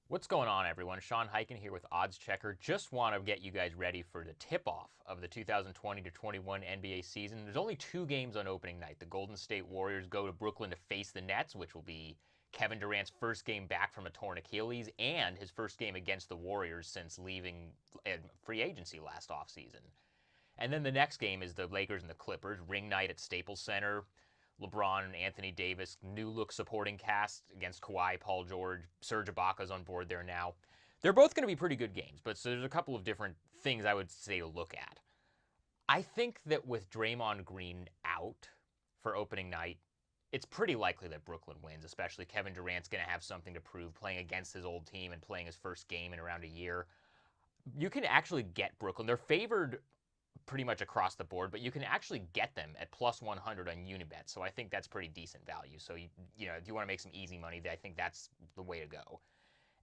What's going on, everyone? Sean Highkin here with Odds Checker. Just want to get you guys ready for the tip-off of the 2020-21 NBA season. There's only 2 games on opening night. The Golden State Warriors go to Brooklyn to face the Nets, which will be Kevin Durant's first game back from a torn Achilles and his first game against the Warriors since leaving free agency last offseason. And then the next game is the Lakers and the Clippers, ring night at Staples Center. LeBron and Anthony Davis, new look supporting cast against Kawhi, Paul George, Serge Ibaka's on board there now. They're both going to be pretty good games, but so there's a couple of different things I would say to look at. I think that with Draymond Green out for opening night, it's pretty likely that Brooklyn wins, especially Kevin Durant's going to have something to prove playing against his old team and playing his first game in around a year. You can actually get Brooklyn. They're favored pretty much across the board, but you can actually get them at plus 100 on Unibet. So I think that's pretty decent value. So, you know, if you want to make some easy money, I think that's the way to go.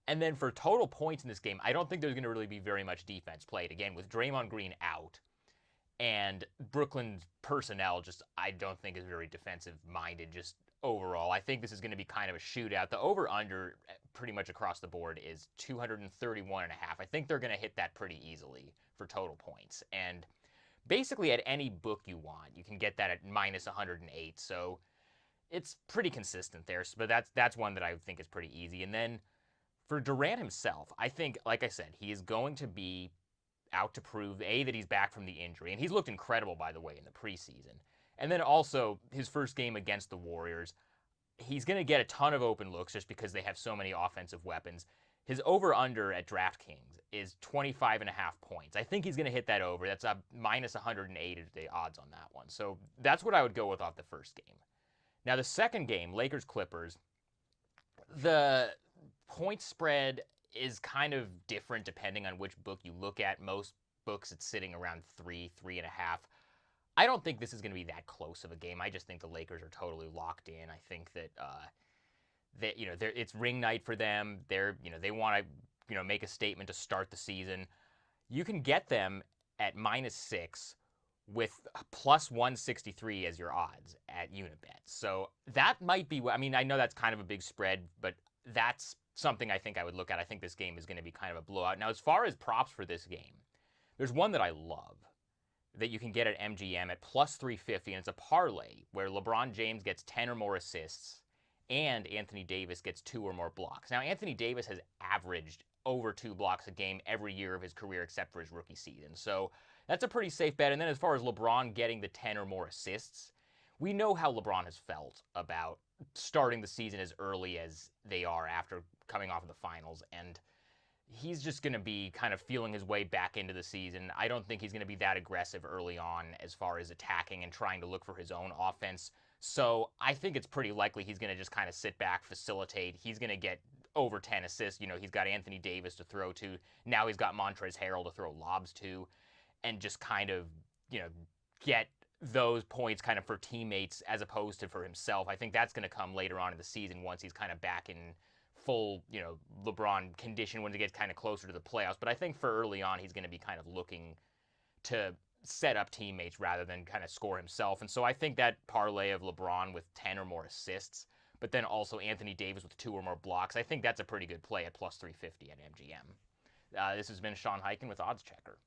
And then for total points in this game, I don't think there's going to really be very much defense played. Again, with Draymond Green out and Brooklyn's personnel just, I don't think is very defensive minded just overall. I think this is going to be kind of a shootout. The over-under pretty much across the board is 231.5. I think they're going to hit that pretty easily for total points. And basically, at any book you want, you can get that at minus 108. So it's pretty consistent there. But that's one that I think is pretty easy. And then for Durant himself, I think, like I said, he is going to be out to prove, A, that he's back from the injury. And he's looked incredible, by the way, in the preseason. And then also his first game against the Warriors, he's going to get a ton of open looks just because they have so many offensive weapons. His over-under at DraftKings is 25.5 points. I think he's going to hit that over. That's a minus 108 is the odds on that one. So that's what I would go with off the first game. Now, the second game, Lakers-Clippers, the point spread is kind of different depending on which book you look at. Most books, it's sitting around 3.5. I don't think this is going to be that close of a game. I just think the Lakers are totally locked in. I think that it's ring night for them. They want to make a statement to start the season. You can get them at -6 with plus 163 as your odds at Unibet. So that might be. I mean, I know that's kind of a big spread, but that's something I think I would look at. I think this game is going to be kind of a blowout. Now, as far as props for this game, there's one that I love that you can get at MGM at plus 350, and it's a parlay where LeBron James gets 10 or more assists and Anthony Davis gets 2 or more blocks. Now, Anthony Davis has averaged over 2 blocks a game every year of his career except for his rookie season. So that's a pretty safe bet. And then as far as LeBron getting the 10 or more assists, we know how LeBron has felt about starting the season as early as they are after coming off of the finals. And he's just going to be kind of feeling his way back into the season. I don't think he's going to be that aggressive early on as far as attacking and trying to look for his own offense. So I think it's pretty likely he's going to just kind of sit back, facilitate. He's going to get over 10 assists. You know, he's got Anthony Davis to throw to. Now he's got Montrezl Harrell to throw lobs to, and just kind of, get those points kind of for teammates as opposed to for himself. I think that's going to come later on in the season once he's kind of back in full, LeBron condition when it gets kind of closer to the playoffs. But I think for early on, he's going to be kind of looking to set up teammates rather than kind of score himself. And so I think that parlay of LeBron with 10 or more assists, but then also Anthony Davis with 2 or more blocks, I think that's a pretty good play at plus 350 at MGM. This has been Sean Highkin with Odds Checker.